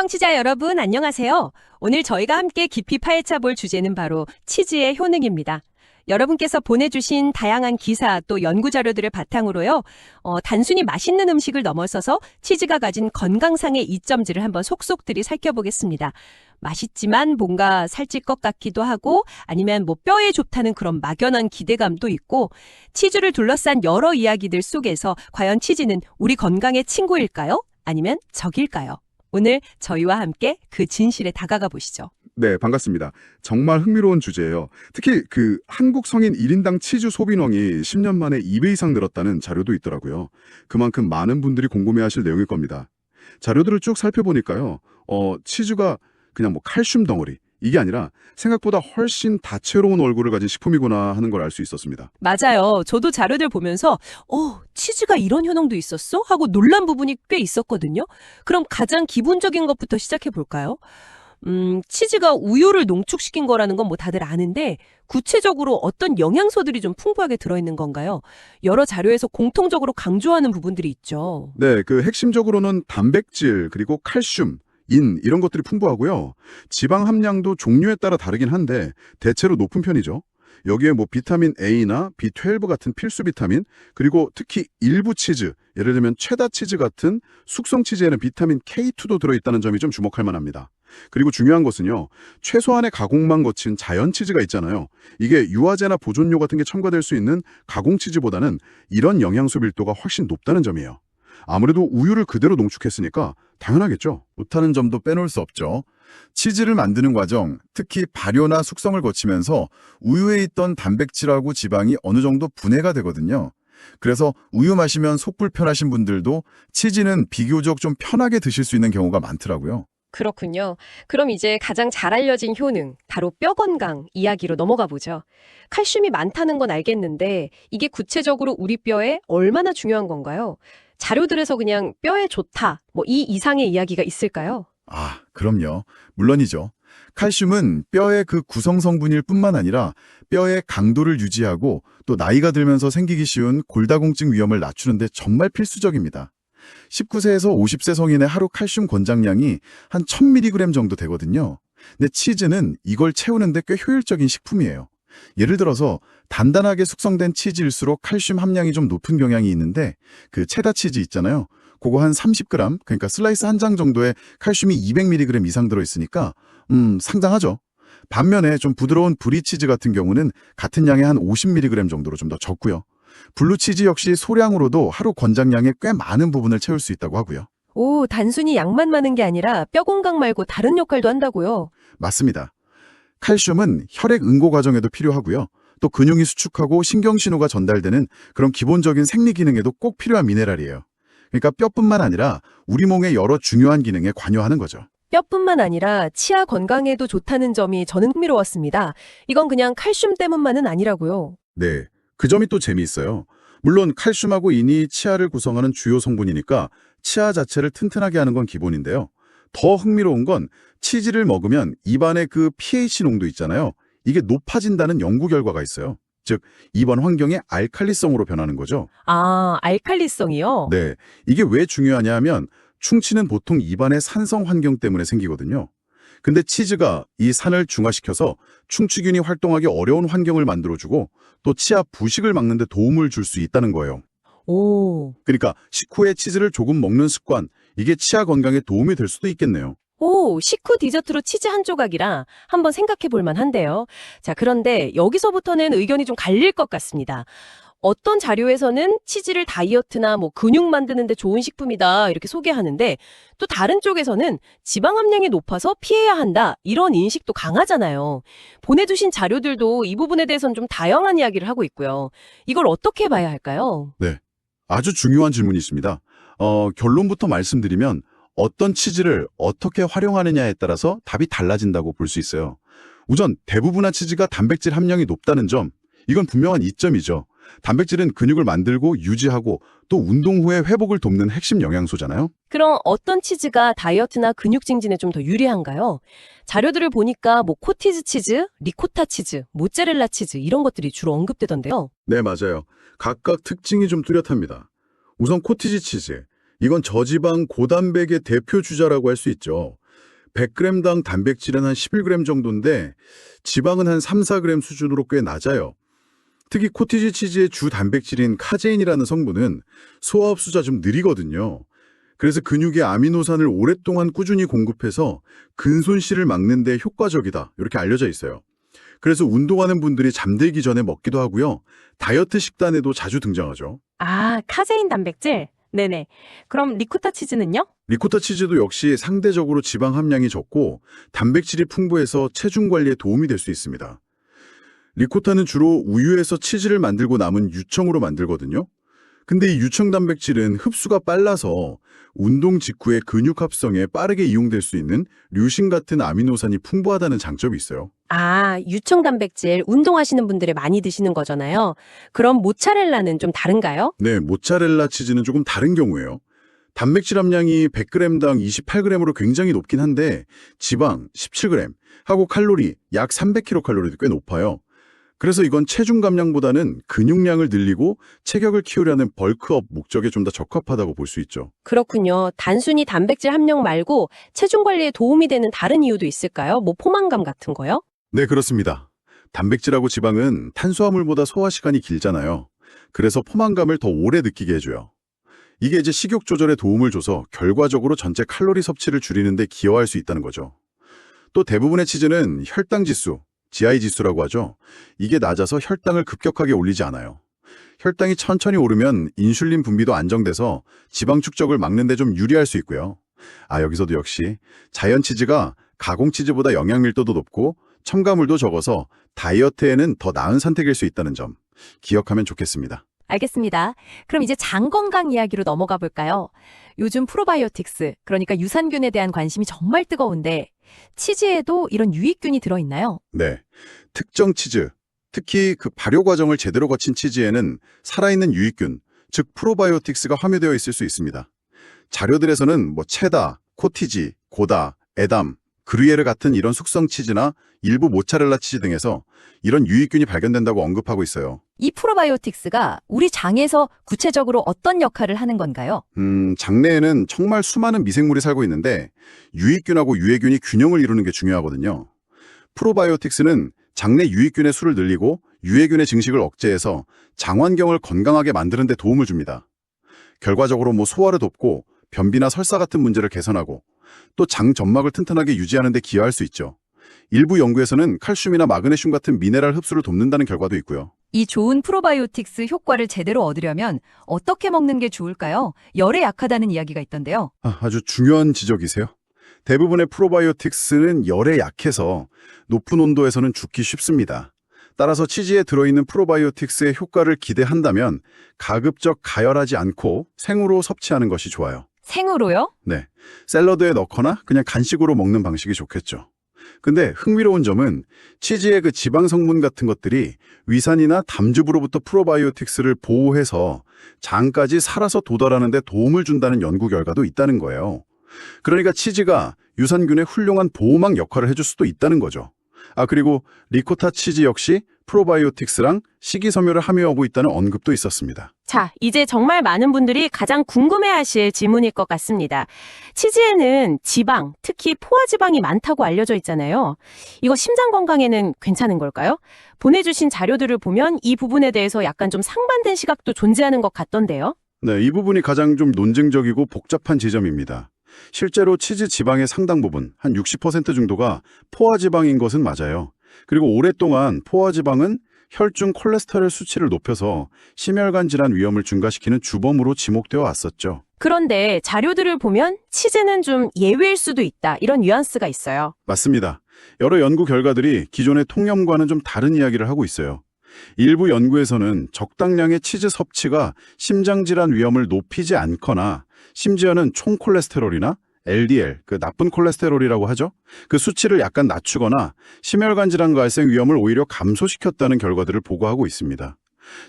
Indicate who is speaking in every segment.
Speaker 1: 청취자 여러분, 안녕하세요. 오늘 저희가 함께 깊이 파헤쳐 볼 주제는 바로 치즈의 효능입니다. 여러분께서 보내주신 다양한 기사 또 연구 자료들을 바탕으로요, 단순히 맛있는 음식을 넘어서서 치즈가 가진 건강상의 이점들을 한번 속속들이 살펴보겠습니다. 맛있지만 뭔가 살찔 것 같기도 하고 아니면 뭐 뼈에 좋다는 그런 막연한 기대감도 있고 치즈를 둘러싼 여러 이야기들 속에서 과연 치즈는 우리 건강의 친구일까요? 아니면 적일까요? 오늘 저희와 함께 그 진실에 다가가 보시죠.
Speaker 2: 네, 반갑습니다. 정말 흥미로운 주제예요. 특히 한국 성인 1인당 치즈 소비량이 10년 만에 2배 이상 늘었다는 자료도 있더라고요. 그만큼 많은 분들이 궁금해하실 내용일 겁니다. 자료들을 쭉 살펴보니까요. 치즈가 그냥 뭐 칼슘 덩어리, 이게 아니라 생각보다 훨씬 다채로운 얼굴을 가진 식품이구나 하는 걸 알 수 있었습니다.
Speaker 1: 맞아요. 저도 자료들 보면서 치즈가 이런 효능도 있었어? 하고 놀란 부분이 꽤 있었거든요. 그럼 가장 기본적인 것부터 시작해 볼까요? 치즈가 우유를 농축시킨 거라는 건 뭐 다들 아는데 구체적으로 어떤 영양소들이 좀 풍부하게 들어있는 건가요? 여러 자료에서 공통적으로 강조하는 부분들이 있죠.
Speaker 2: 네, 핵심적으로는 단백질, 그리고 칼슘, 이런 것들이 풍부하고요. 지방 함량도 종류에 따라 다르긴 한데 대체로 높은 편이죠. 여기에 뭐 비타민 A나 B12 같은 필수 비타민, 그리고 특히 일부 치즈, 예를 들면 체다 치즈 같은 숙성 치즈에는 비타민 K2도 들어있다는 점이 좀 주목할 만합니다. 그리고 중요한 것은요, 최소한의 가공만 거친 자연 치즈가 있잖아요. 이게 유화제나 보존료 같은 게 첨가될 수 있는 가공 치즈보다는 이런 영양소 밀도가 훨씬 높다는 점이에요. 아무래도 우유를 그대로 농축했으니까 당연하겠죠.
Speaker 3: 못하는 점도 빼놓을 수 없죠. 치즈를 만드는 과정, 특히 발효나 숙성을 거치면서 우유에 있던 단백질하고 지방이 어느 정도 분해가 되거든요. 그래서 우유 마시면 속 불편하신 분들도 치즈는 비교적 좀 편하게 드실 수 있는 경우가 많더라고요.
Speaker 1: 그렇군요. 그럼 이제 가장 잘 알려진 효능, 바로 뼈 건강 이야기로 넘어가 보죠. 칼슘이 많다는 건 알겠는데 이게 구체적으로 우리 뼈에 얼마나 중요한 건가요? 자료들에서 그냥 뼈에 좋다, 뭐 이 이상의 이야기가 있을까요?
Speaker 3: 아, 그럼요. 물론이죠. 칼슘은 뼈의 그 구성 성분일 뿐만 아니라 뼈의 강도를 유지하고 또 나이가 들면서 생기기 쉬운 골다공증 위험을 낮추는데 정말 필수적입니다. 19세에서 50세 성인의 하루 칼슘 권장량이 한 1000mg 정도 되거든요. 근데 치즈는 이걸 채우는데 꽤 효율적인 식품이에요. 예를 들어서 단단하게 숙성된 치즈일수록 칼슘 함량이 좀 높은 경향이 있는데 그 체다 치즈 있잖아요. 그거 한 30g, 그러니까 슬라이스 한 장 정도에 칼슘이 200mg 이상 들어있으니까 상당하죠. 반면에 좀 부드러운 브리 치즈 같은 경우는 같은 양의 한 50mg 정도로 좀 더 적고요. 블루치즈 역시 소량으로도 하루 권장량의 꽤 많은 부분을 채울 수 있다고 하고요.
Speaker 1: 오, 단순히 양만 많은 게 아니라 뼈 건강 말고 다른 역할도 한다고요?
Speaker 3: 맞습니다. 칼슘은 혈액 응고 과정에도 필요하고요. 또 근육이 수축하고 신경신호가 전달되는 그런 기본적인 생리 기능에도 꼭 필요한 미네랄이에요. 그러니까 뼈뿐만 아니라 우리 몸의 여러 중요한 기능에 관여하는 거죠.
Speaker 1: 뼈뿐만 아니라 치아 건강에도 좋다는 점이 저는 흥미로웠습니다. 이건 그냥 칼슘 때문만은 아니라고요.
Speaker 2: 네, 그 점이 또 재미있어요. 물론 칼슘하고 인이 치아를 구성하는 주요 성분이니까 치아 자체를 튼튼하게 하는 건 기본인데요. 더 흥미로운 건 치즈를 먹으면 입안의 그 pH 농도 있잖아요. 이게 높아진다는 연구 결과가 있어요. 즉, 입안 환경의 알칼리성으로 변하는 거죠.
Speaker 1: 아, 알칼리성이요?
Speaker 2: 네, 이게 왜 중요하냐 하면 충치는 보통 입안의 산성 환경 때문에 생기거든요. 근데 치즈가 이 산을 중화시켜서 충치균이 활동하기 어려운 환경을 만들어주고 또 치아 부식을 막는 데 도움을 줄 수 있다는 거예요.
Speaker 1: 오.
Speaker 2: 그러니까 식후에 치즈를 조금 먹는 습관, 이게 치아 건강에 도움이 될 수도 있겠네요.
Speaker 1: 오, 식후 디저트로 치즈 한 조각이라 한번 생각해 볼 만한데요. 자, 그런데 여기서부터는 의견이 좀 갈릴 것 같습니다. 어떤 자료에서는 치즈를 다이어트나 뭐 근육 만드는 데 좋은 식품이다 이렇게 소개하는데 또 다른 쪽에서는 지방 함량이 높아서 피해야 한다 이런 인식도 강하잖아요. 보내주신 자료들도 이 부분에 대해서는 좀 다양한 이야기를 하고 있고요. 이걸 어떻게 봐야 할까요?
Speaker 2: 네, 아주 중요한 질문이 있습니다. 결론부터 말씀드리면 어떤 치즈를 어떻게 활용하느냐에 따라서 답이 달라진다고 볼 수 있어요. 우선 대부분의 치즈가 단백질 함량이 높다는 점, 이건 분명한 이점이죠. 단백질은 근육을 만들고 유지하고 또 운동 후에 회복을 돕는 핵심 영양소잖아요.
Speaker 1: 그럼 어떤 치즈가 다이어트나 근육 증진에 좀 더 유리한가요? 자료들을 보니까 뭐 코티즈 치즈, 리코타 치즈, 모짜렐라 치즈 이런 것들이 주로 언급되던데요.
Speaker 2: 네, 맞아요. 각각 특징이 좀 뚜렷합니다. 우선 코티지 치즈. 이건 저지방 고단백의 대표 주자라고 할 수 있죠. 100g당 단백질은 한 11g 정도인데 지방은 한 3, 4g 수준으로 꽤 낮아요. 특히 코티지 치즈의 주 단백질인 카제인이라는 성분은 소화 흡수가 좀 느리거든요. 그래서 근육에 아미노산을 오랫동안 꾸준히 공급해서 근손실을 막는 데 효과적이다, 이렇게 알려져 있어요. 그래서 운동하는 분들이 잠들기 전에 먹기도 하고요. 다이어트 식단에도 자주 등장하죠.
Speaker 1: 아, 카제인 단백질? 네네. 그럼 리코타 치즈는요?
Speaker 2: 리코타 치즈도 역시 상대적으로 지방 함량이 적고 단백질이 풍부해서 체중 관리에 도움이 될 수 있습니다. 리코타는 주로 우유에서 치즈를 만들고 남은 유청으로 만들거든요. 근데 이 유청 단백질은 흡수가 빨라서 운동 직후에 근육 합성에 빠르게 이용될 수 있는 류신 같은 아미노산이 풍부하다는 장점이 있어요.
Speaker 1: 아, 유청 단백질 운동하시는 분들이 많이 드시는 거잖아요. 그럼 모차렐라는 좀 다른가요?
Speaker 2: 네, 모짜렐라 치즈는 조금 다른 경우예요. 단백질 함량이 100g당 28g으로 굉장히 높긴 한데 지방 17g 하고 칼로리 약 300kcal도 꽤 높아요. 그래서 이건 체중 감량보다는 근육량을 늘리고 체격을 키우려는 벌크업 목적에 좀 더 적합하다고 볼 수 있죠.
Speaker 1: 그렇군요. 단순히 단백질 함량 말고 체중 관리에 도움이 되는 다른 이유도 있을까요? 뭐 포만감 같은 거요?
Speaker 2: 네, 그렇습니다. 단백질하고 지방은 탄수화물보다 소화 시간이 길잖아요. 그래서 포만감을 더 오래 느끼게 해줘요. 이게 이제 식욕 조절에 도움을 줘서 결과적으로 전체 칼로리 섭취를 줄이는 데 기여할 수 있다는 거죠. 또 대부분의 치즈는 혈당 지수, GI 지수라고 하죠. 이게 낮아서 혈당을 급격하게 올리지 않아요. 혈당이 천천히 오르면 인슐린 분비도 안정돼서 지방 축적을 막는 데 좀 유리할 수 있고요. 여기서도 역시 자연 치즈가 가공 치즈보다 영양 밀도도 높고 첨가물도 적어서 다이어트에는 더 나은 선택일 수 있다는 점 기억하면 좋겠습니다.
Speaker 4: 알겠습니다. 그럼 이제 장 건강 이야기로 넘어가 볼까요? 요즘 프로바이오틱스, 그러니까 유산균에 대한 관심이 정말 뜨거운데 치즈에도 이런 유익균이 들어있나요?
Speaker 2: 네, 특정 치즈, 특히 그 발효 과정을 제대로 거친 치즈에는 살아있는 유익균, 즉 프로바이오틱스가 함유되어 있을 수 있습니다. 자료들에서는 체다, 코티지, 고다, 에담, 그루예르 같은 이런 숙성 치즈나 일부 모차렐라 치즈 등에서 이런 유익균이 발견된다고 언급하고 있어요.
Speaker 4: 이 프로바이오틱스가 우리 장에서 구체적으로 어떤 역할을 하는 건가요?
Speaker 2: 장내에는 정말 수많은 미생물이 살고 있는데 유익균하고 유해균이 균형을 이루는 게 중요하거든요. 프로바이오틱스는 장내 유익균의 수를 늘리고 유해균의 증식을 억제해서 장 환경을 건강하게 만드는 데 도움을 줍니다. 결과적으로 소화를 돕고 변비나 설사 같은 문제를 개선하고 또 장 점막을 튼튼하게 유지하는 데 기여할 수 있죠. 일부 연구에서는 칼슘이나 마그네슘 같은 미네랄 흡수를 돕는다는 결과도 있고요.
Speaker 4: 이 좋은 프로바이오틱스 효과를 제대로 얻으려면 어떻게 먹는 게 좋을까요? 열에 약하다는 이야기가 있던데요.
Speaker 2: 아주 중요한 지적이세요. 대부분의 프로바이오틱스는 열에 약해서 높은 온도에서는 죽기 쉽습니다. 따라서 치즈에 들어있는 프로바이오틱스의 효과를 기대한다면 가급적 가열하지 않고 생으로 섭취하는 것이 좋아요.
Speaker 4: 생으로요?
Speaker 2: 네, 샐러드에 넣거나 그냥 간식으로 먹는 방식이 좋겠죠. 근데 흥미로운 점은 치즈의 그 지방 성분 같은 것들이 위산이나 담즙으로부터 프로바이오틱스를 보호해서 장까지 살아서 도달하는 데 도움을 준다는 연구 결과도 있다는 거예요. 그러니까 치즈가 유산균의 훌륭한 보호막 역할을 해줄 수도 있다는 거죠. 그리고 리코타 치즈 역시 프로바이오틱스랑 식이섬유를 함유하고 있다는 언급도 있었습니다.
Speaker 1: 자, 이제 정말 많은 분들이 가장 궁금해하실 질문일 것 같습니다. 치즈에는 지방, 특히 포화지방이 많다고 알려져 있잖아요. 이거 심장 건강에는 괜찮은 걸까요? 보내주신 자료들을 보면 이 부분에 대해서 약간 좀 상반된 시각도 존재하는 것 같던데요.
Speaker 2: 네, 이 부분이 가장 좀 논쟁적이고 복잡한 지점입니다. 실제로 치즈 지방의 상당 부분, 한 60% 정도가 포화지방인 것은 맞아요. 그리고 오랫동안 포화지방은 혈중 콜레스테롤 수치를 높여서 심혈관 질환 위험을 증가시키는 주범으로 지목되어 왔었죠.
Speaker 1: 그런데 자료들을 보면 치즈는 좀 예외일 수도 있다, 이런 뉘앙스가 있어요.
Speaker 2: 맞습니다. 여러 연구 결과들이 기존의 통념과는 좀 다른 이야기를 하고 있어요. 일부 연구에서는 적당량의 치즈 섭취가 심장질환 위험을 높이지 않거나 심지어는 총 콜레스테롤이나 LDL, 그 나쁜 콜레스테롤이라고 하죠. 그 수치를 약간 낮추거나 심혈관 질환 발생 위험을 오히려 감소시켰다는 결과들을 보고하고 있습니다.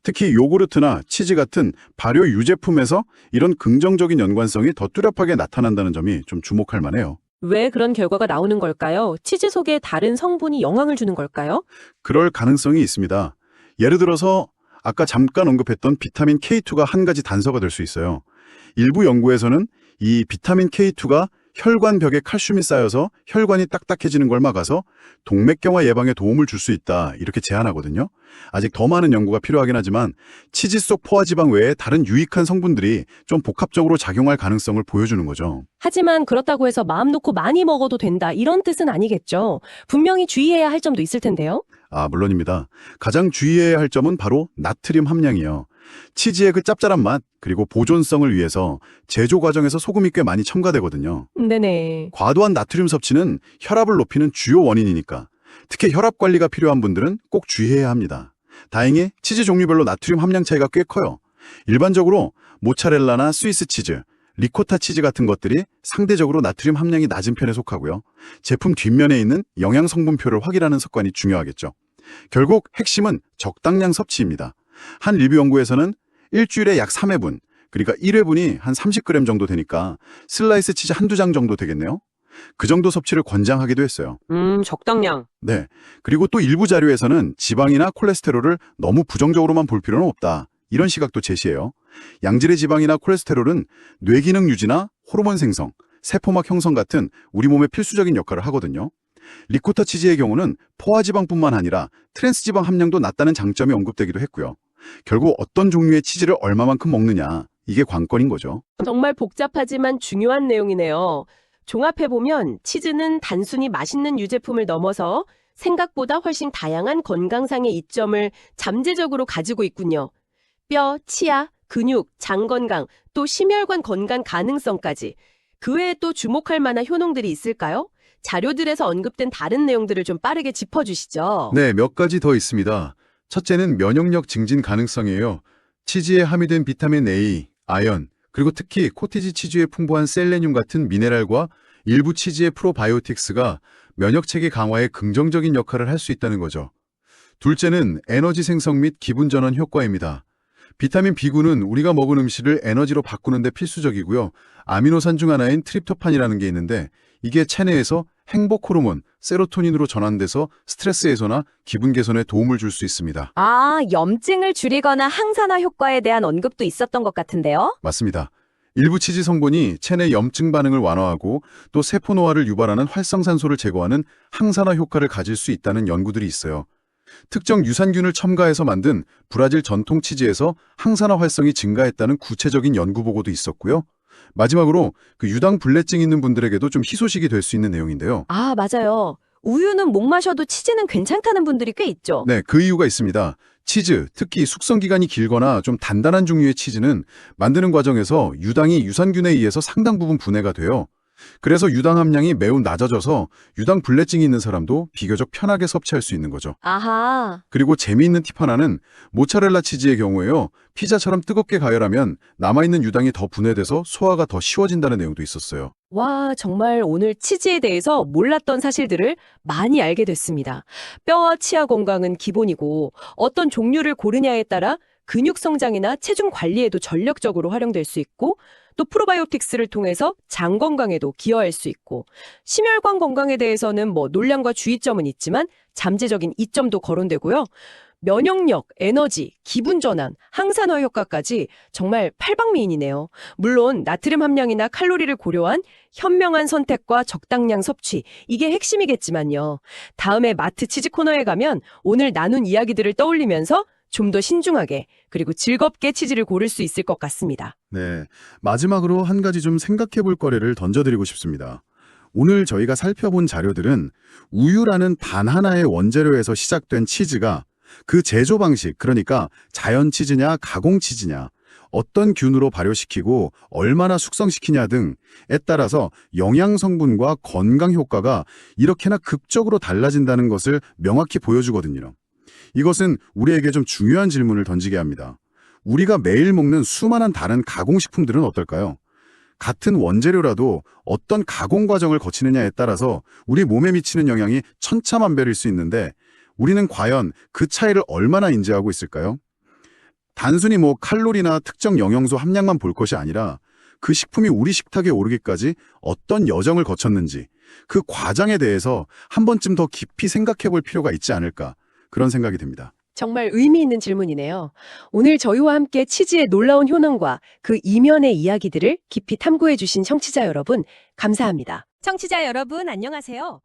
Speaker 2: 특히 요구르트나 치즈 같은 발효 유제품에서 이런 긍정적인 연관성이 더 뚜렷하게 나타난다는 점이 좀 주목할 만해요.
Speaker 1: 왜 그런 결과가 나오는 걸까요? 치즈 속에 다른 성분이 영향을 주는 걸까요?
Speaker 2: 그럴 가능성이 있습니다. 예를 들어서 아까 잠깐 언급했던 비타민 K2가 한 가지 단서가 될 수 있어요. 일부 연구에서는 이 비타민 K2가 혈관벽에 칼슘이 쌓여서 혈관이 딱딱해지는 걸 막아서 동맥경화 예방에 도움을 줄 수 있다, 이렇게 제안하거든요. 아직 더 많은 연구가 필요하긴 하지만 치즈 속 포화지방 외에 다른 유익한 성분들이 좀 복합적으로 작용할 가능성을 보여주는 거죠.
Speaker 1: 하지만 그렇다고 해서 마음 놓고 많이 먹어도 된다, 이런 뜻은 아니겠죠. 분명히 주의해야 할 점도 있을 텐데요.
Speaker 2: 물론입니다. 가장 주의해야 할 점은 바로 나트륨 함량이요. 치즈의 그 짭짤한 맛, 그리고 보존성을 위해서 제조 과정에서 소금이 꽤 많이 첨가되거든요.
Speaker 1: 네네.
Speaker 2: 과도한 나트륨 섭취는 혈압을 높이는 주요 원인이니까 특히 혈압 관리가 필요한 분들은 꼭 주의해야 합니다. 다행히 치즈 종류별로 나트륨 함량 차이가 꽤 커요. 일반적으로 모차렐라나 스위스 치즈, 리코타 치즈 같은 것들이 상대적으로 나트륨 함량이 낮은 편에 속하고요. 제품 뒷면에 있는 영양 성분표를 확인하는 습관이 중요하겠죠. 결국 핵심은 적당량 섭취입니다. 한 리뷰 연구에서는 일주일에 약 3회분, 그러니까 1회분이 한 30g 정도 되니까 슬라이스 치즈 한두 장 정도 되겠네요. 그 정도 섭취를 권장하기도 했어요.
Speaker 1: 적당량.
Speaker 2: 네. 그리고 또 일부 자료에서는 지방이나 콜레스테롤을 너무 부정적으로만 볼 필요는 없다, 이런 시각도 제시해요. 양질의 지방이나 콜레스테롤은 뇌기능 유지나 호르몬 생성, 세포막 형성 같은 우리 몸의 필수적인 역할을 하거든요. 리코타 치즈의 경우는 포화지방뿐만 아니라 트랜스지방 함량도 낮다는 장점이 언급되기도 했고요. 결국 어떤 종류의 치즈를 얼마만큼 먹느냐, 이게 관건인 거죠.
Speaker 1: 정말 복잡하지만 중요한 내용이네요. 종합해보면 치즈는 단순히 맛있는 유제품을 넘어서 생각보다 훨씬 다양한 건강상의 이점을 잠재적으로 가지고 있군요. 뼈, 치아, 근육, 장 건강, 또 심혈관 건강 가능성까지. 그 외에 또 주목할 만한 효능들이 있을까요? 자료들에서 언급된 다른 내용들을 좀 빠르게 짚어주시죠.
Speaker 2: 네, 몇 가지 더 있습니다. 첫째는 면역력 증진 가능성이에요. 치즈에 함유된 비타민 A, 아연, 그리고 특히 코티지 치즈에 풍부한 셀레늄 같은 미네랄과 일부 치즈의 프로바이오틱스가 면역체계 강화에 긍정적인 역할을 할 수 있다는 거죠. 둘째는 에너지 생성 및 기분 전환 효과입니다. 비타민 B9는 우리가 먹은 음식을 에너지로 바꾸는 데 필수적이고요. 아미노산 중 하나인 트립토판이라는 게 있는데 이게 체내에서 행복 호르몬, 세로토닌으로 전환돼서 스트레스 해소나 기분 개선에 도움을 줄 수 있습니다.
Speaker 1: 염증을 줄이거나 항산화 효과에 대한 언급도 있었던 것 같은데요?
Speaker 2: 맞습니다. 일부 치즈 성분이 체내 염증 반응을 완화하고 또 세포 노화를 유발하는 활성산소를 제거하는 항산화 효과를 가질 수 있다는 연구들이 있어요. 특정 유산균을 첨가해서 만든 브라질 전통 치즈에서 항산화 활성이 증가했다는 구체적인 연구 보고도 있었고요. 마지막으로 그 유당불내증 있는 분들에게도 좀 희소식이 될 수 있는 내용인데요.
Speaker 1: 맞아요. 우유는 못 마셔도 치즈는 괜찮다는 분들이 꽤 있죠.
Speaker 2: 네, 그 이유가 있습니다. 치즈, 특히 숙성 기간이 길거나 좀 단단한 종류의 치즈는 만드는 과정에서 유당이 유산균에 의해서 상당 부분 분해가 돼요. 그래서 유당 함량이 매우 낮아져서 유당 불내증이 있는 사람도 비교적 편하게 섭취할 수 있는 거죠.
Speaker 1: 아하.
Speaker 2: 그리고 재미있는 팁 하나는 모차렐라 치즈의 경우에요. 피자처럼 뜨겁게 가열하면 남아있는 유당이 더 분해돼서 소화가 더 쉬워진다는 내용도 있었어요.
Speaker 1: 와, 정말 오늘 치즈에 대해서 몰랐던 사실들을 많이 알게 됐습니다. 뼈와 치아 건강은 기본이고 어떤 종류를 고르냐에 따라 근육 성장이나 체중 관리에도 전력적으로 활용될 수 있고 또 프로바이오틱스를 통해서 장 건강에도 기여할 수 있고 심혈관 건강에 대해서는 논량과 주의점은 있지만 잠재적인 이점도 거론되고요. 면역력, 에너지, 기분 전환, 항산화 효과까지 정말 팔방미인이네요. 물론 나트륨 함량이나 칼로리를 고려한 현명한 선택과 적당량 섭취, 이게 핵심이겠지만요. 다음에 마트 치즈 코너에 가면 오늘 나눈 이야기들을 떠올리면서 좀 더 신중하게 그리고 즐겁게 치즈를 고를 수 있을 것 같습니다.
Speaker 2: 네, 마지막으로 한 가지 좀 생각해 볼 거리를 던져드리고 싶습니다. 오늘 저희가 살펴본 자료들은 우유라는 단 하나의 원재료에서 시작된 치즈가 그 제조 방식, 그러니까 자연 치즈냐 가공 치즈냐, 어떤 균으로 발효시키고 얼마나 숙성시키냐 등에 따라서 영양 성분과 건강 효과가 이렇게나 극적으로 달라진다는 것을 명확히 보여주거든요. 이것은 우리에게 좀 중요한 질문을 던지게 합니다. 우리가 매일 먹는 수많은 다른 가공식품들은 어떨까요? 같은 원재료라도 어떤 가공 과정을 거치느냐에 따라서 우리 몸에 미치는 영향이 천차만별일 수 있는데 우리는 과연 그 차이를 얼마나 인지하고 있을까요? 단순히 칼로리나 특정 영양소 함량만 볼 것이 아니라 그 식품이 우리 식탁에 오르기까지 어떤 여정을 거쳤는지 그 과정에 대해서 한 번쯤 더 깊이 생각해 볼 필요가 있지 않을까, 그런 생각이 듭니다.
Speaker 1: 정말 의미 있는 질문이네요. 오늘 저희와 함께 치즈의 놀라운 효능과 그 이면의 이야기들을 깊이 탐구해 주신 청취자 여러분, 감사합니다. 청취자 여러분, 안녕하세요.